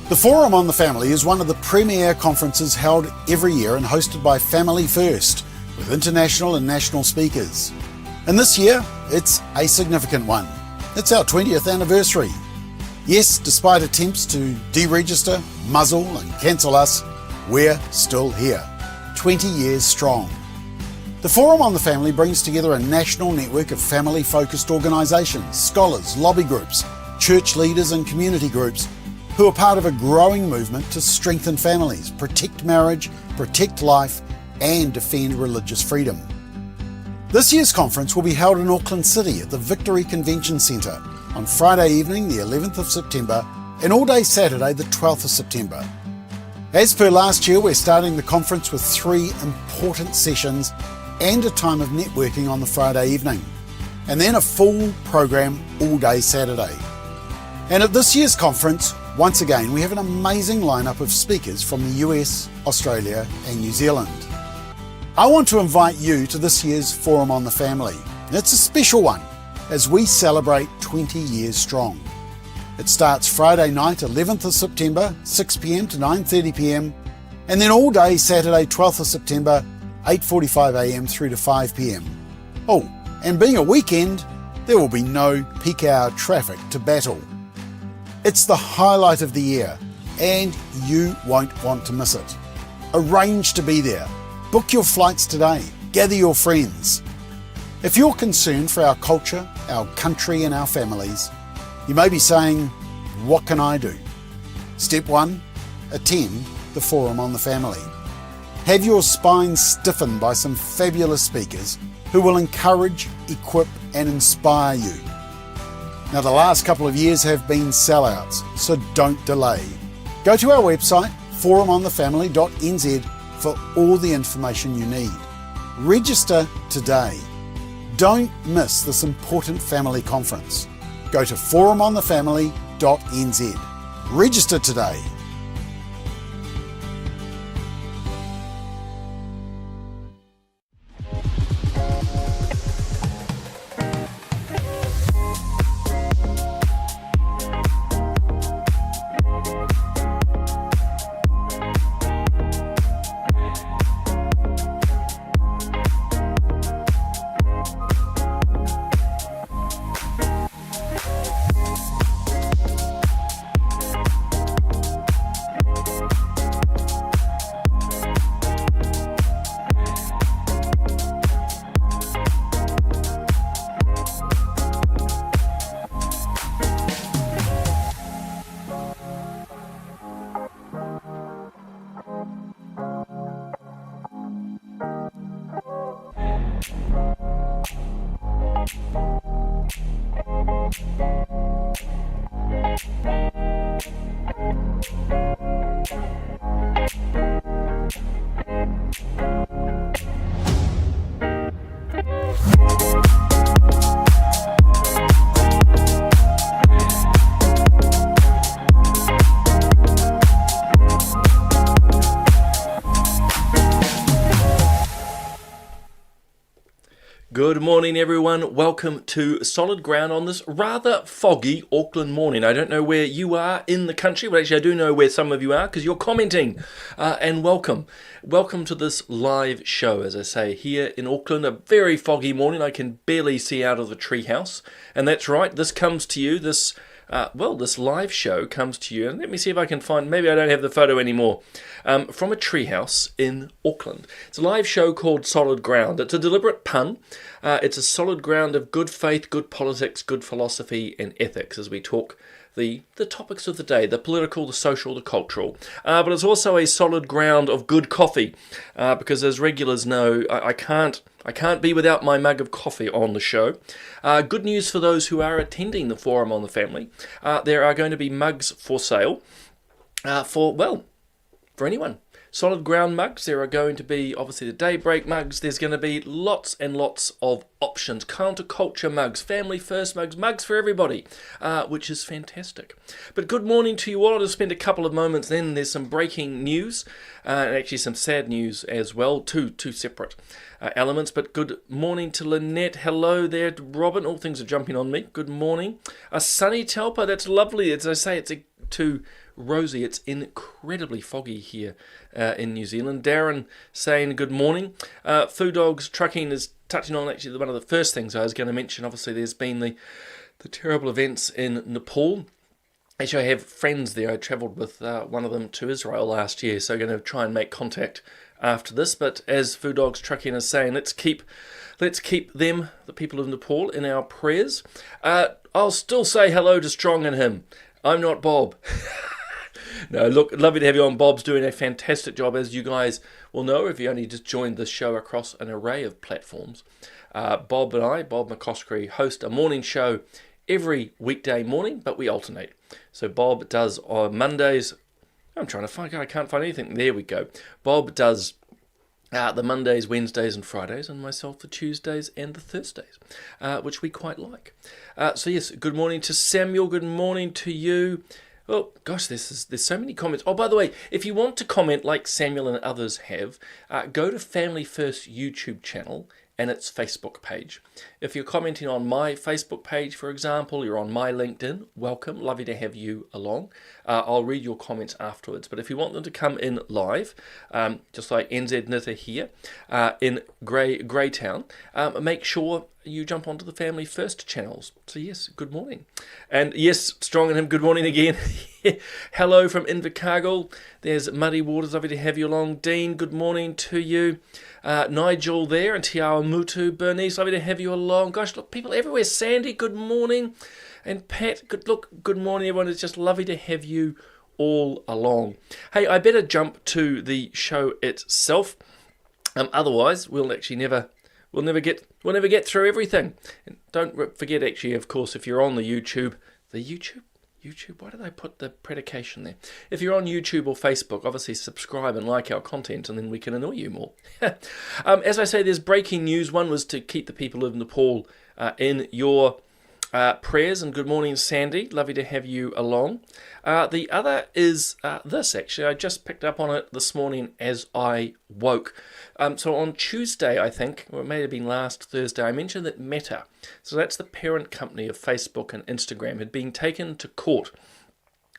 The Forum on the Family is one of the premier conferences held every year and hosted by Family First, with international and national speakers. And this year, it's a significant one. It's our 20th anniversary. Yes, despite attempts to deregister, muzzle and cancel us, we're still here, 20 years strong. The Forum on the Family brings together a national network of family-focused organisations, scholars, lobby groups, church leaders and community groups who are part of a growing movement to strengthen families, protect marriage, protect life and defend religious freedom. This year's conference will be held in Auckland City at the Victory Convention Centre on Friday evening the 11th of September and all day Saturday the 12th of September. As per last year, we're starting the conference with 3 important sessions and a time of networking on the Friday evening, and then a full program all day Saturday. And at this year's conference, once again, we have an amazing lineup of speakers from the US, Australia and New Zealand. I want to invite you to this year's Forum on the Family. It's a special one as we celebrate 20 years strong. It starts Friday night, 11th of September, 6 p.m. to 9:30 p.m, and then all day Saturday, 12th of September, 8:45 a.m. through to 5 p.m. Oh, and being a weekend, there will be no peak hour traffic to battle. It's the highlight of the year, and you won't want to miss it. Arrange to be there. Book your flights today. Gather your friends. If you're concerned for our culture, our country and our families, you may be saying, what can I do? Step 1, attend the Forum on the Family. Have your spine stiffened by some fabulous speakers who will encourage, equip and inspire you. Now, the last couple of years have been sellouts, so don't delay. Go to our website, forumonthefamily.nz, for all the information you need. Register today. Don't miss this important family conference. Go to forumonthefamily.nz. Register today. Good morning, everyone. Welcome to Solid Ground on this rather foggy Auckland morning. I don't know where you are in the country, but actually I do know where some of you are because you're commenting. And welcome. Welcome to this live show, as I say, here in Auckland. A very foggy morning. I can barely see out of the treehouse. And that's right, this comes to you, this live show comes to you, and let me see if I can find, maybe I don't have the photo anymore, from a treehouse in Auckland. It's a live show called Solid Ground. It's a deliberate pun. It's a solid ground of good faith, good politics, good philosophy and ethics as we talk the topics of the day, the political, the social, the cultural. But it's also a solid ground of good coffee, because as regulars know, I can't be without my mug of coffee on the show. Good news for those who are attending the Forum on the Family. There are going to be mugs for sale for anyone. Solid ground mugs. There are going to be, obviously, the daybreak mugs. There's going to be lots and lots of options. Counterculture mugs, family first mugs, mugs for everybody, which is fantastic. But good morning to you all. I'll just spend a couple of moments then. There's some breaking news, and actually some sad news as well, two separate elements. But good morning to Lynette. Hello there, Robin. All things are jumping on me. Good morning. A sunny Taupo. That's lovely. As I say, it's a to Rosie. It's incredibly foggy here in New Zealand. Darren saying good morning. Food Dogs Trucking is touching on actually one of the first things I was going to mention. Obviously, there's been the terrible events in Nepal. Actually, I have friends there. I travelled with one of them to Israel last year, so I'm going to try and make contact after this. But as Food Dogs Trucking is saying, let's keep them, the people of Nepal, in our prayers. I'll still say hello to Strong and him. I'm not Bob. No, look, lovely to have you on. Bob's doing a fantastic job, as you guys will know if you only just joined this show across an array of platforms. Bob and I, Bob McCoskrie, host a morning show every weekday morning, but we alternate. So Bob does on Mondays. I can't find anything. There we go. Bob does the Mondays, Wednesdays and Fridays, and myself the Tuesdays and the Thursdays, which we quite like. So yes, good morning to Samuel. Good morning to you. Oh gosh, there's so many comments. Oh, by the way, if you want to comment like Samuel and others have, go to Family First YouTube channel and its Facebook page. If you're commenting on my Facebook page, for example, you're on my LinkedIn, welcome, lovely to have you along. I'll read your comments afterwards, but if you want them to come in live, just like NZ Knitter here in Greytown, make sure you jump onto the Family First channels. So yes, good morning. And yes, Strong and him, good morning again. Hello from Invercargill. There's Muddy Waters, lovely to have you along. Dean, good morning to you. Nigel there and Tiawa Mutu. Bernice, lovely to have you along. Gosh, look, people everywhere. Sandy, good morning. And Pat, good morning, everyone. It's just lovely to have you all along. Hey, I better jump to the show itself. Otherwise, we'll never get through everything. And don't forget, actually, of course, if you're on the YouTube, why did I put the predication there? If you're on YouTube or Facebook, obviously subscribe and like our content, and then we can annoy you more. As I say, there's breaking news. One was to keep the people of Nepal in your prayers, and good morning, Sandy. Lovely to have you along. The other is this, actually. I just picked up on it this morning as I woke. So on Tuesday, I think, or it may have been last Thursday, I mentioned that Meta, so that's the parent company of Facebook and Instagram, had been taken to court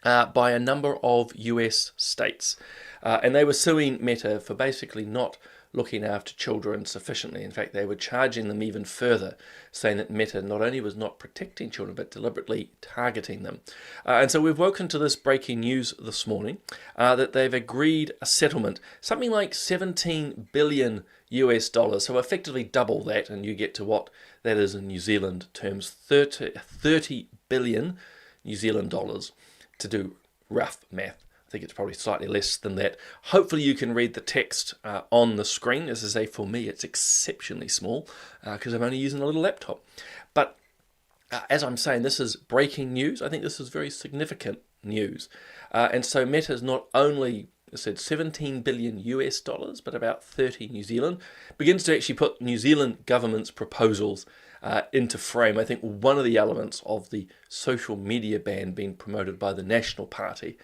by a number of US states. And they were suing Meta for basically not looking after children sufficiently. In fact, they were charging them even further, saying that Meta not only was not protecting children, but deliberately targeting them. And so we've woken to this breaking news this morning that they've agreed a settlement, something like 17 billion US dollars. So effectively double that, and you get to what that is in New Zealand terms, 30 billion New Zealand dollars, to do rough math. I think it's probably slightly less than that. Hopefully you can read the text on the screen. As I say, for me, it's exceptionally small because I'm only using a little laptop. But as I'm saying, this is breaking news. I think this is very significant news. And so Meta's not only, I said, 17 billion US dollars, but about 30 New Zealand, begins to actually put New Zealand government's proposals into frame. I think one of the elements of the social media ban being promoted by the National Party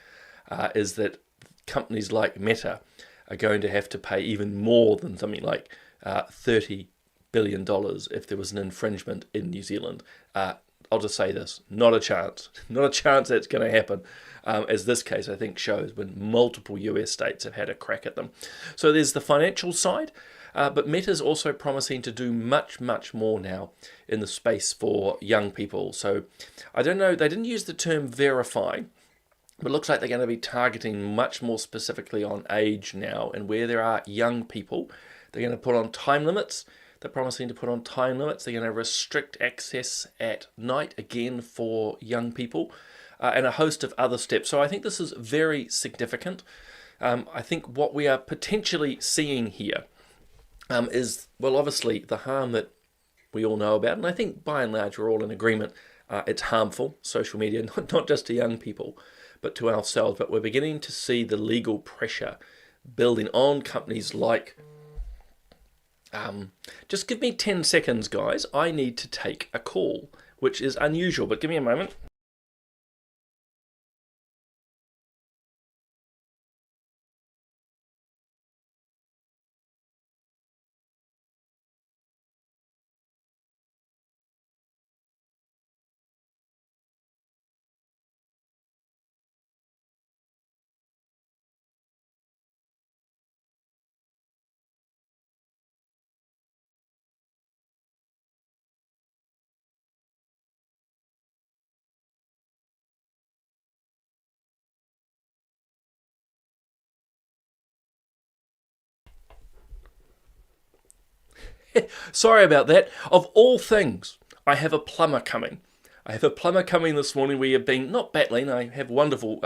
is that companies like Meta are going to have to pay even more than something like $30 billion if there was an infringement in New Zealand. I'll just say this, not a chance. Not a chance that's going to happen, as this case, I think, shows when multiple US states have had a crack at them. So there's the financial side, but Meta's also promising to do much, much more now in the space for young people. So I don't know, they didn't use the term verify, but it looks like they're going to be targeting much more specifically on age now, and where there are young people, they're going to put on time limits. They're promising to put on time limits. They're going to restrict access at night, again, for young people, and a host of other steps. So I think this is very significant. I think what we are potentially seeing here is, well, obviously, the harm that we all know about, and I think by and large we're all in agreement, it's harmful, social media, not just to young people, but to ourselves. But we're beginning to see the legal pressure building on companies like... just give me 10 seconds, guys. I need to take a call, which is unusual, but give me a moment. Sorry about that. Of all things, I have a plumber coming. This morning. We have been not battling. I have wonderful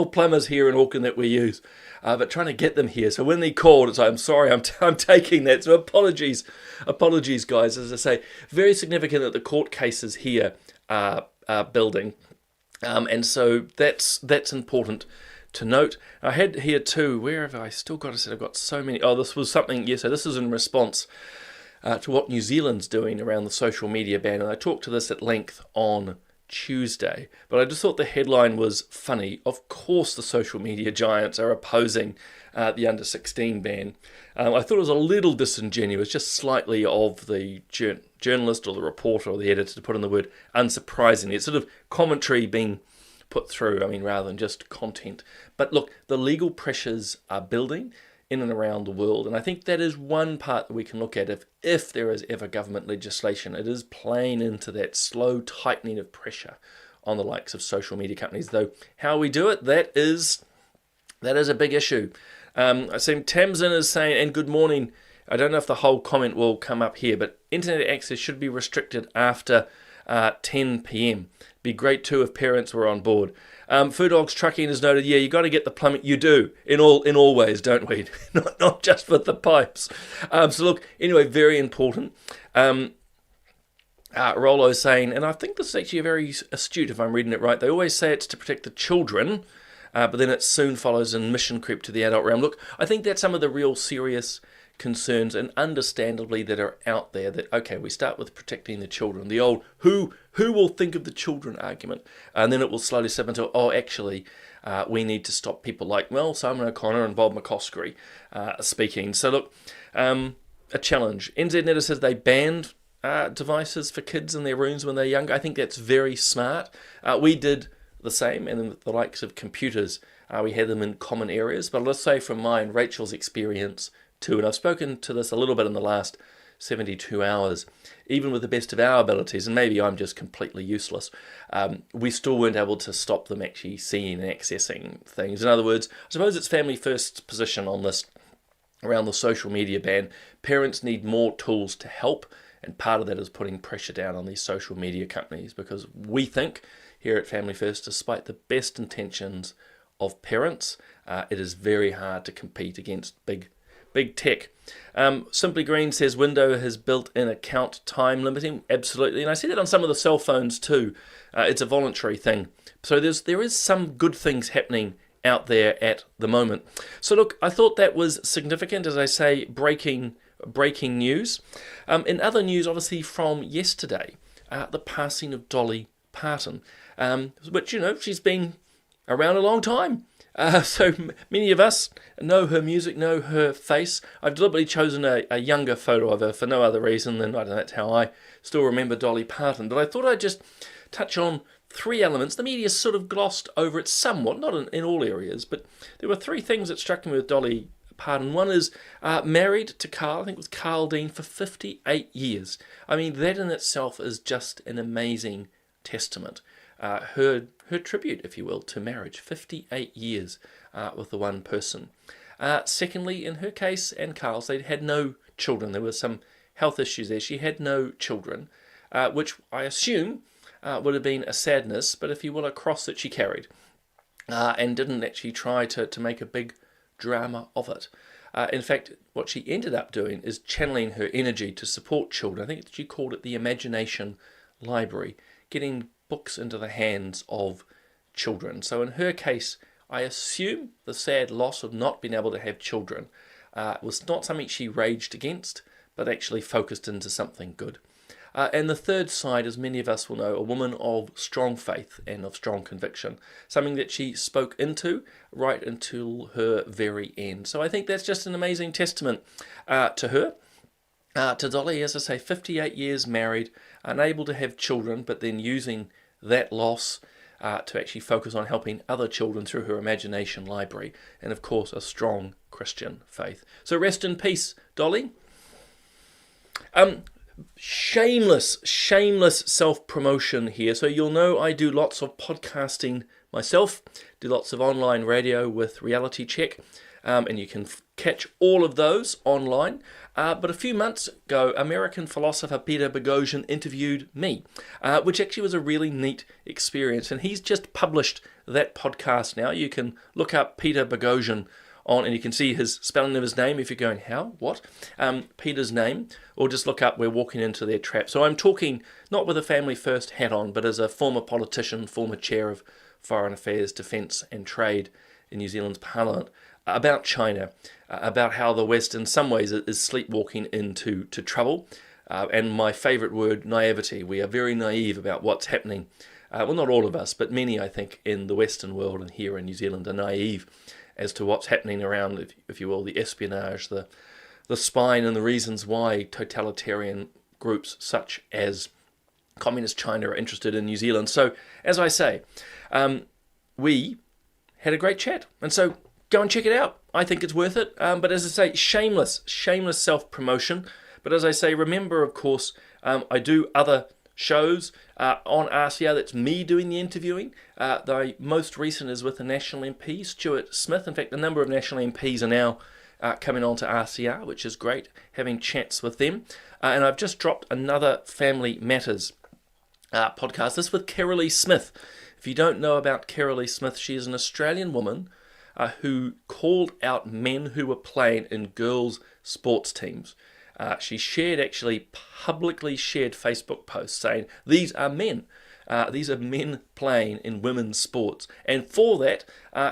plumbers here in Auckland that we use, but trying to get them here. So when they called, it's like, I'm sorry, I'm taking that. So apologies, guys. As I say, very significant that the court cases here are building, and so that's important to note. I had here too. Where have I still got? I said I've got so many. Oh, this was something. Yeah, so this is in response to what New Zealand's doing around the social media ban, and I talked to this at length on Tuesday, but I just thought the headline was funny. Of course the social media giants are opposing the under-16 ban. I thought it was a little disingenuous, just slightly of the journalist or the reporter or the editor to put in the word unsurprisingly. It's sort of commentary being put through, rather than just content. But look, the legal pressures are building in and around the world, and I think that is one part that we can look at if there is ever government legislation. It is playing into that slow tightening of pressure on the likes of social media companies, though how we do it, that is a big issue. I see Tamsin is saying, and good morning, I don't know if the whole comment will come up here, but internet access should be restricted after 10 p.m. Be great too if parents were on board. Food Dogs Trucking has noted, yeah, you got to get the plumbing. You do in all ways, don't we? not just with the pipes. So look, anyway, very important. Rollo is saying, and I think this is actually very astute if I'm reading it right. They always say it's to protect the children, but then it soon follows in mission creep to the adult realm. Look, I think that's some of the real serious concerns, and understandably, that are out there. That, okay, we start with protecting the children, the old who will think of the children argument, and then it will slowly step into, actually we need to stop people like, Simon O'Connor and Bob McCoskrie speaking. So look, a challenge. NZ Netter says they banned devices for kids in their rooms when they're young. I think that's very smart. We did the same, and the likes of computers, we had them in common areas. But let's say from mine, Rachel's experience too, and I've spoken to this a little bit in the last 72 hours, even with the best of our abilities, and maybe I'm just completely useless, we still weren't able to stop them actually seeing and accessing things. In other words, I suppose it's Family First's position on this around the social media ban. Parents need more tools to help, and part of that is putting pressure down on these social media companies, because we think here at Family First, despite the best intentions of parents, it is very hard to compete against big tech. Simply Green says Window has built-in account time limiting. Absolutely, and I see that on some of the cell phones too. It's a voluntary thing. So there is some good things happening out there at the moment. So look, I thought that was significant, as I say, breaking news. In other news, obviously from yesterday, the passing of Dolly Parton, which, she's been around a long time. So many of us know her music, know her face. I've deliberately chosen a younger photo of her for no other reason than, I don't know, that's how I still remember Dolly Parton. But I thought I'd just touch on three elements. The media sort of glossed over it somewhat, not in all areas, but there were three things that struck me with Dolly Parton. One is married to Carl, I think it was Carl Dean, for 58 years. That in itself is just an amazing testament. Her tribute, if you will, to marriage. 58 years with the one person. Secondly, in her case and Carl's, they had no children. There were some health issues there. She had no children, which I assume would have been a sadness, but if you will, a cross that she carried, and didn't actually try to make a big drama of it. In fact, what she ended up doing is channeling her energy to support children. I think she called it the Imagination Library, getting books into the hands of children. So in her case, I assume the sad loss of not being able to have children was not something she raged against, but actually focused into something good. And the third side, as many of us will know, a woman of strong faith and of strong conviction, something that she spoke into right until her very end. So I think that's just an amazing testament to her. To Dolly, as I say, 58 years married, unable to have children, but then using that loss to actually focus on helping other children through her Imagination Library, and of course a strong Christian faith. So rest in peace, Dolly. Shameless self-promotion here. So you'll know I do lots of podcasting myself, do lots of online radio with Reality Check. and you can catch all of those online. But a few months ago, American philosopher Peter Boghossian interviewed me, which actually was a really neat experience. And he's just published that podcast now. You can look up Peter Boghossian on, and you can see his spelling of his name if you're going, how? What? Peter's name, or just look up We're Walking Into Their Trap. So I'm talking not with a Family First hat on, but as a former politician, former chair of Foreign Affairs, Defence and Trade in New Zealand's Parliament, about China, about how the West in some ways is sleepwalking into trouble, and my favourite word, naivety. We are very naive about what's happening. Well, not all of us, but many, I think, in the Western world and here in New Zealand are naive as to what's happening around, if you will, the espionage, the spying, and the reasons why totalitarian groups such as Communist China are interested in New Zealand. So, as I say, we had a great chat, and so go and check it out. I think it's worth it. But as I say, shameless self-promotion. But as I say, remember, of course, I do other shows on RCR. That's me doing the interviewing. The most recent is with the National MP, Stuart Smith. In fact, a number of National MPs are now coming on to RCR, which is great, having chats with them. And I've just dropped another Family Matters podcast. This with Carolee Smith. If you don't know about Carolee Smith, she is an Australian woman who called out men who were playing in girls' sports teams. She publicly shared Facebook posts saying, these are men. These are men playing in women's sports. And for that,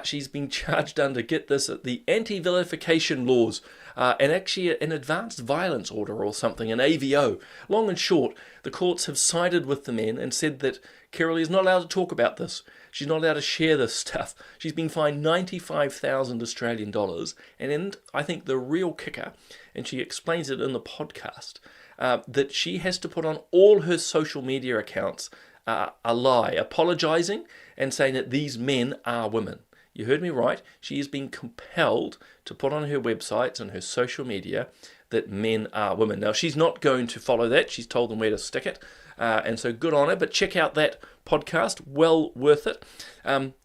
she's been charged under, get this, the anti-vilification laws, and actually an advanced violence order or something, an AVO. Long and short, the courts have sided with the men and said that Carolee is not allowed to talk about this. She's not allowed to share this stuff. She's been fined 95,000 Australian dollars. And I think the real kicker, and she explains it in the podcast, that she has to put on all her social media accounts a lie, apologising and saying that these men are women. You heard me right. She is being compelled to put on her websites and her social media that men are women. Now, she's not going to follow that. She's told them where to stick it. And so good on her. But check out that podcast. Well worth it.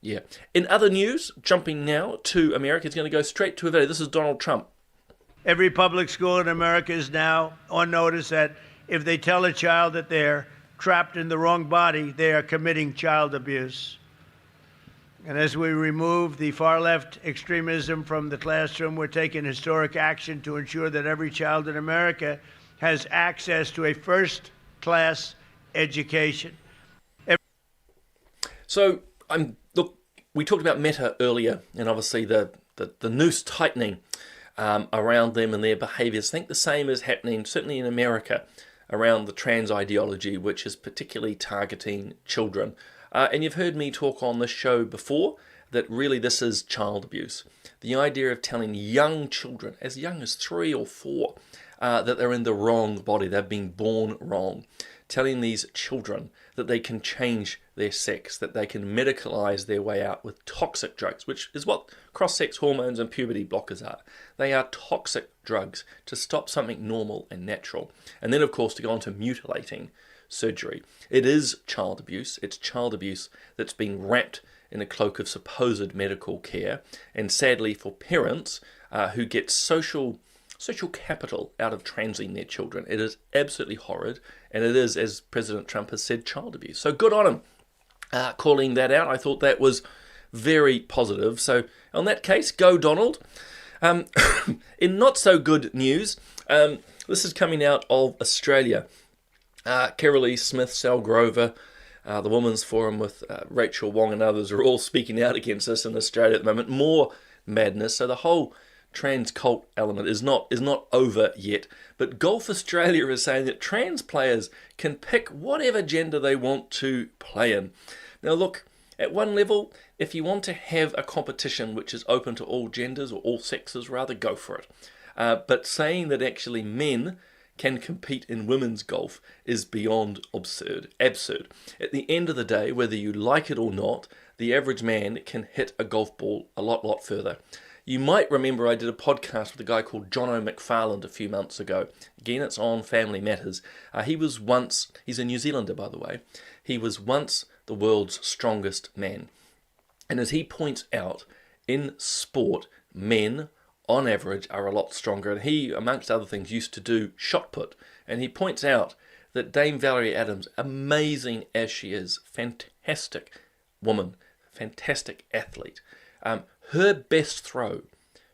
Yeah. In other news, jumping now to America, it's going to go straight to a video. This is Donald Trump. Every public school in America is now on notice that if they tell a child that they're trapped in the wrong body, they are committing child abuse. And as we remove the far-left extremism from the classroom, we're taking historic action to ensure that every child in America has access to a first-class education. So, look, we talked about Meta earlier, and obviously the noose tightening around them and their behaviours. I think the same is happening, certainly in America, around the trans ideology, which is particularly targeting children. And you've heard me talk on this show before that really this is child abuse. The idea of telling young children, as young as 3 or 4, that they're in the wrong body, they've been born wrong. Telling these children that they can change their sex, that they can medicalise their way out with toxic drugs, which is what cross-sex hormones and puberty blockers are. They are toxic drugs to stop something normal and natural. And then, of course, to go on to mutilating surgery. It is child abuse. It's child abuse that's been wrapped in a cloak of supposed medical care. And sadly for parents who get social capital out of transing their children, it is absolutely horrid. And it is, as President Trump has said, child abuse. So good on him calling that out. I thought that was very positive. So on that case, go Donald. In not so good news, this is coming out of Australia. Carolee Smith, Sal Grover, the Women's Forum with Rachel Wong and others are all speaking out against this in Australia at the moment. More madness. So the whole trans cult element is not over yet. But Golf Australia is saying that trans players can pick whatever gender they want to play in. Now look, at one level, if you want to have a competition which is open to all genders or all sexes, rather go for it. But saying that actually men can compete in women's golf is beyond absurd. At the end of the day, whether you like it or not, the average man can hit a golf ball a lot further. You might remember I did a podcast with a guy called Jono McFarland a few months ago. Again, it's on Family Matters. He's a New Zealander, by the way. He was once the world's strongest man. And as he points out, in sport, men on average, are a lot stronger. And he, amongst other things, used to do shot put. And he points out that Dame Valerie Adams, amazing as she is, fantastic woman, fantastic athlete, her best throw,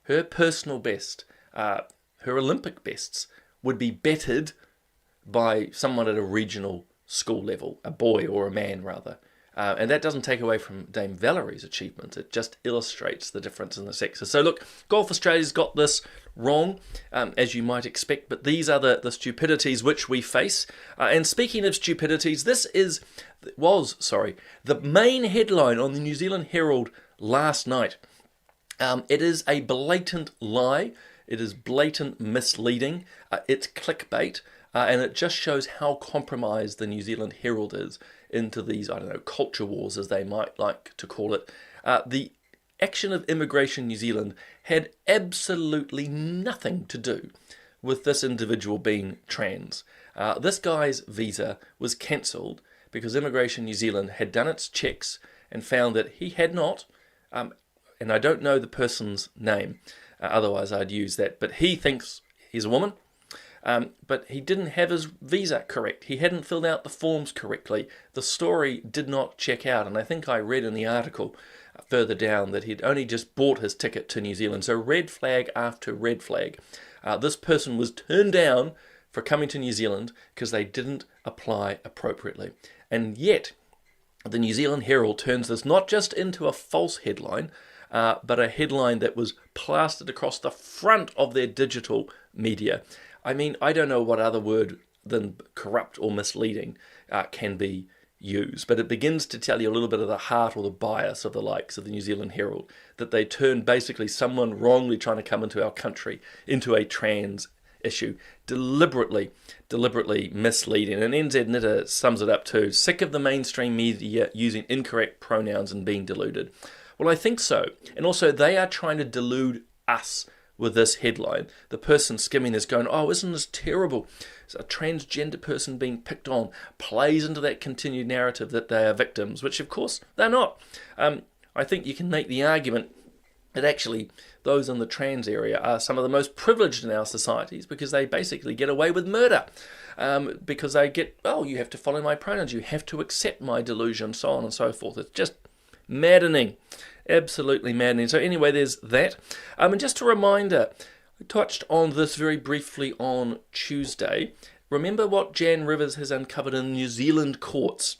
her personal best, her Olympic bests would be bettered by someone at a regional school level, a boy or a man rather. And that doesn't take away from Dame Valerie's achievements. It just illustrates the difference in the sexes. So look, Golf Australia's got this wrong, as you might expect, but these are the stupidities which we face. And speaking of stupidities, this was the main headline on the New Zealand Herald last night. It is a blatant lie. It is blatant misleading. It's clickbait. And it just shows how compromised the New Zealand Herald is into these, culture wars, as they might like to call it. The action of Immigration New Zealand had absolutely nothing to do with this individual being trans. This guy's visa was cancelled because Immigration New Zealand had done its checks and found that he had not, and I don't know the person's name, otherwise I'd use that, but he thinks he's a woman. But he didn't have his visa correct. He hadn't filled out the forms correctly. The story did not check out. And I think I read in the article further down that he'd only just bought his ticket to New Zealand. So red flag after red flag. This person was turned down for coming to New Zealand because they didn't apply appropriately. And yet, the New Zealand Herald turns this not just into a false headline, but a headline that was plastered across the front of their digital media. I mean, I don't know what other word than corrupt or misleading can be used, but it begins to tell you a little bit of the heart or the bias of the likes of the New Zealand Herald, that they turned basically someone wrongly trying to come into our country into a trans issue, deliberately misleading. And NZ Knitter sums it up too: sick of the mainstream media using incorrect pronouns and being deluded. Well, I think so. And also, they are trying to delude us with this headline. The person skimming this going, oh, isn't this terrible? It's a transgender person being picked on, plays into that continued narrative that they are victims, which of course they're not. I think you can make the argument that actually those in the trans area are some of the most privileged in our societies because they basically get away with murder. Because they get, oh, you have to follow my pronouns, you have to accept my delusion, so on and so forth. It's just maddening. Absolutely maddening. So anyway, there's that. And just a reminder, I touched on this very briefly on Tuesday. Remember what Jan Rivers has uncovered in New Zealand courts,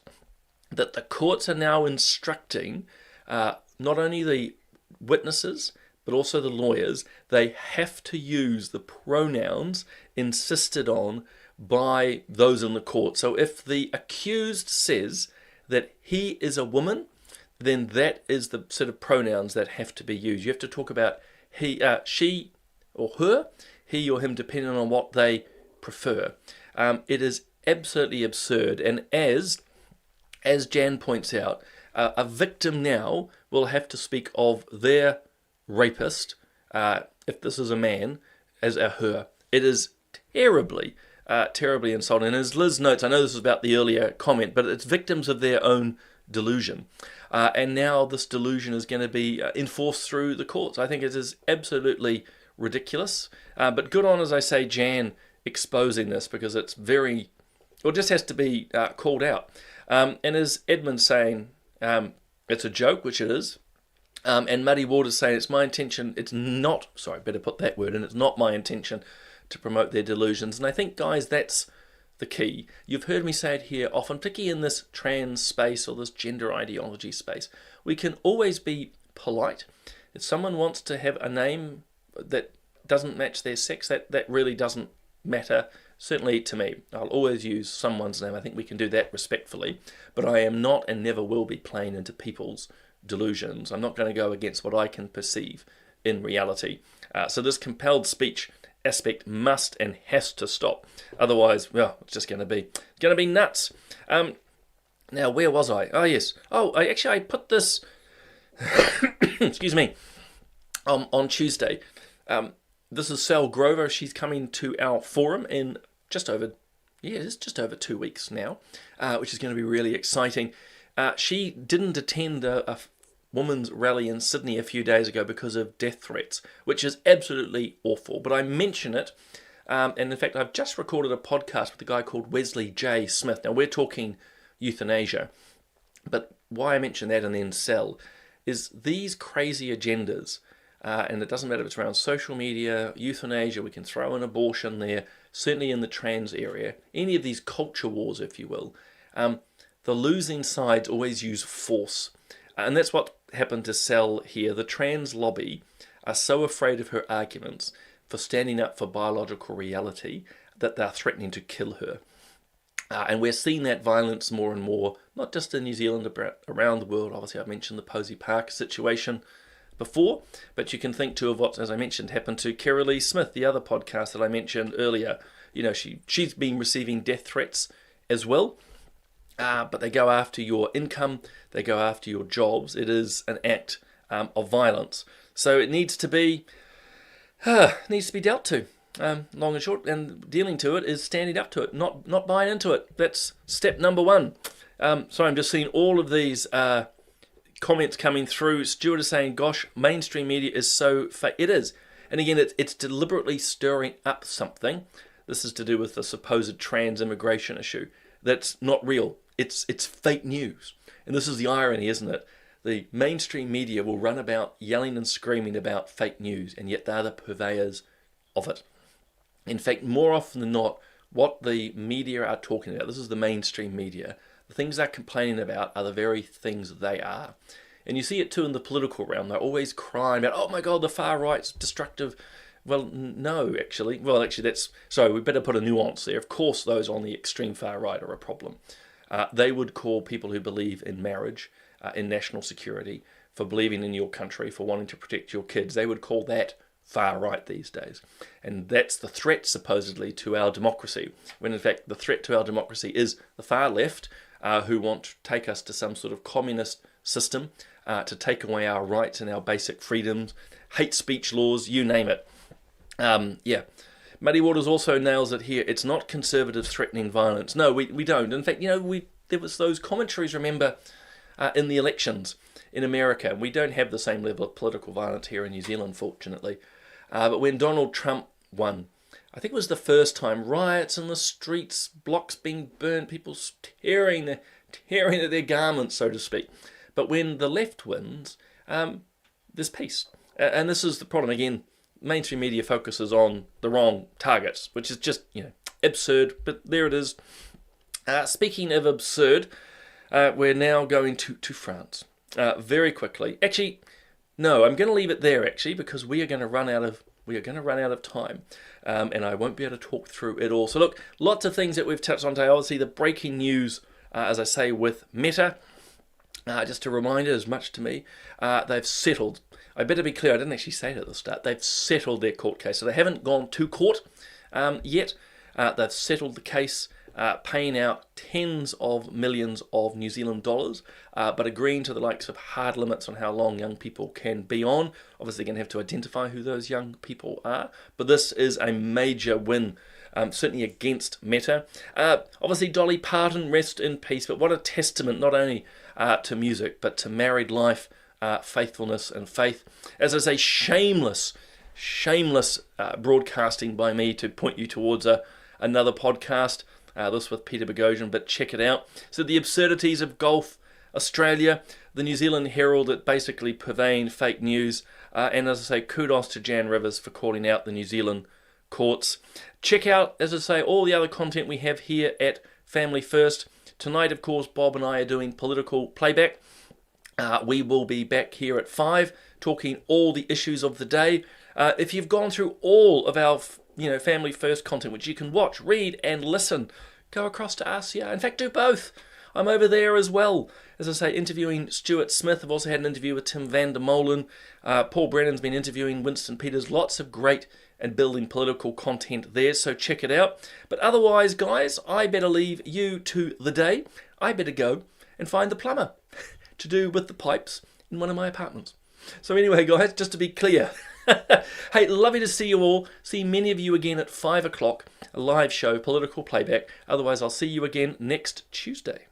that the courts are now instructing not only the witnesses, but also the lawyers. They have to use the pronouns insisted on by those in the court. So if the accused says that he is a woman, then that is the sort of pronouns that have to be used. You have to talk about he, she, or her, he or him, depending on what they prefer. It is absolutely absurd. And as Jan points out, a victim now will have to speak of their rapist, if this is a man, as a her. It is terribly insulting. And as Liz notes, I know this was about the earlier comment, but it's victims of their own delusion. And now this delusion is going to be enforced through the courts. I think it is absolutely ridiculous. But good on, as I say, Jan exposing this, because it's just has to be called out. And as Edmund's saying, it's a joke, which it is. And Muddy Waters saying it's my intention, it's not my intention to promote their delusions. And I think, guys, that's the key. You've heard me say it here often, particularly in this trans space or this gender ideology space. We can always be polite. If someone wants to have a name that doesn't match their sex, that really doesn't matter. Certainly to me, I'll always use someone's name. I think we can do that respectfully. But I am not and never will be playing into people's delusions. I'm not going to go against what I can perceive in reality. So this compelled speech aspect must and has to stop. Otherwise, well, it's just going to be nuts. Now, where was I? Oh, yes. I put this, excuse me, on Tuesday. This is Sal Grover. She's coming to our forum in just over 2 weeks now, which is going to be really exciting. She didn't attend a women's rally in Sydney a few days ago because of death threats, which is absolutely awful. But I mention it, and in fact, I've just recorded a podcast with a guy called Wesley J. Smith. Now, we're talking euthanasia, but why I mention that and then sell is these crazy agendas, and it doesn't matter if it's around social media, euthanasia, we can throw in abortion there, certainly in the trans area, any of these culture wars, if you will, the losing sides always use force. And that's what happened to Sel here. The trans lobby are so afraid of her arguments for standing up for biological reality that they're threatening to kill her. And we're seeing that violence more and more, not just in New Zealand, but around the world. Obviously, I mentioned the Posey Park situation before, but you can think too of what, as I mentioned, happened to Kerry Lee Smith, the other podcast that I mentioned earlier. You know, she's been receiving death threats as well. But they go after your income, they go after your jobs. It is an act of violence. So it needs to be dealt to, long and short. And dealing to it is standing up to it, not buying into it. That's step number one. So I'm just seeing all of these comments coming through. Stuart is saying, gosh, mainstream media is so fake. It is. And again, it's deliberately stirring up something. This is to do with the supposed trans immigration issue. That's not real. It's fake news. And this is the irony, isn't it? The mainstream media will run about yelling and screaming about fake news, and yet they're the purveyors of it. In fact, more often than not, what the media are talking about, this is the mainstream media, the things they're complaining about are the very things they are. And you see it too in the political realm. They're always crying about, oh my God, the far right's destructive. Well, no, actually. Well, actually, we better put a nuance there. Of course, those on the extreme far right are a problem. They would call people who believe in marriage, in national security, for believing in your country, for wanting to protect your kids. They would call that far right these days. And that's the threat, supposedly, to our democracy. When, in fact, the threat to our democracy is the far left, who want to take us to some sort of communist system, to take away our rights and our basic freedoms, hate speech laws, you name it. Muddy Waters also nails it here. It's not conservatives threatening violence. No, we don't. In fact, there was those commentaries, remember, in the elections in America. We don't have the same level of political violence here in New Zealand, fortunately. But when Donald Trump won, I think it was the first time, riots in the streets, blocks being burned, people tearing at their garments, so to speak. But when the left wins, there's peace. And this is the problem. Again, mainstream media focuses on the wrong targets, which is just, absurd, but there it is. Speaking of absurd, we're now going to France very quickly. Actually, no, I'm going to leave it there actually because we are going to run out of time, and I won't be able to talk through it all. So look, lots of things that we've touched on today. Obviously, the breaking news, as I say, with Meta. Just a reminder, as much to me, they've settled. I better be clear, I didn't actually say it at the start. They've settled their court case. So they haven't gone to court yet. They've settled the case, paying out tens of millions of New Zealand dollars, but agreeing to the likes of hard limits on how long young people can be on. Obviously, they're going to have to identify who those young people are. But this is a major win, certainly against Meta. Obviously, Dolly Parton, rest in peace. But what a testament, not only to music, but to married life, faithfulness and faith. As I say, shameless broadcasting by me to point you towards another podcast, this with Peter Boghossian, but check it out. So the absurdities of Golf Australia, the New Zealand Herald that basically purveying fake news, and as I say, kudos to Jan Rivers for calling out the New Zealand courts. Check out, as I say, all the other content we have here at Family First. Tonight, of course, Bob and I are doing political playback. We will be back here at 5 talking all the issues of the day. If you've gone through all of our Family First content, which you can watch, read and listen, go across to RCR. In fact, do both. I'm over there as well. As I say, interviewing Stuart Smith. I've also had an interview with Tim van der Molen. Paul Brennan's been interviewing Winston Peters. Lots of great and building political content there, so check it out. But otherwise, guys, I better leave you to the day. I better go and find the plumber to do with the pipes in one of my apartments. So anyway, guys, just to be clear, hey, lovely to see you all. See many of you again at 5 o'clock, a live show, political playback. Otherwise, I'll see you again next Tuesday.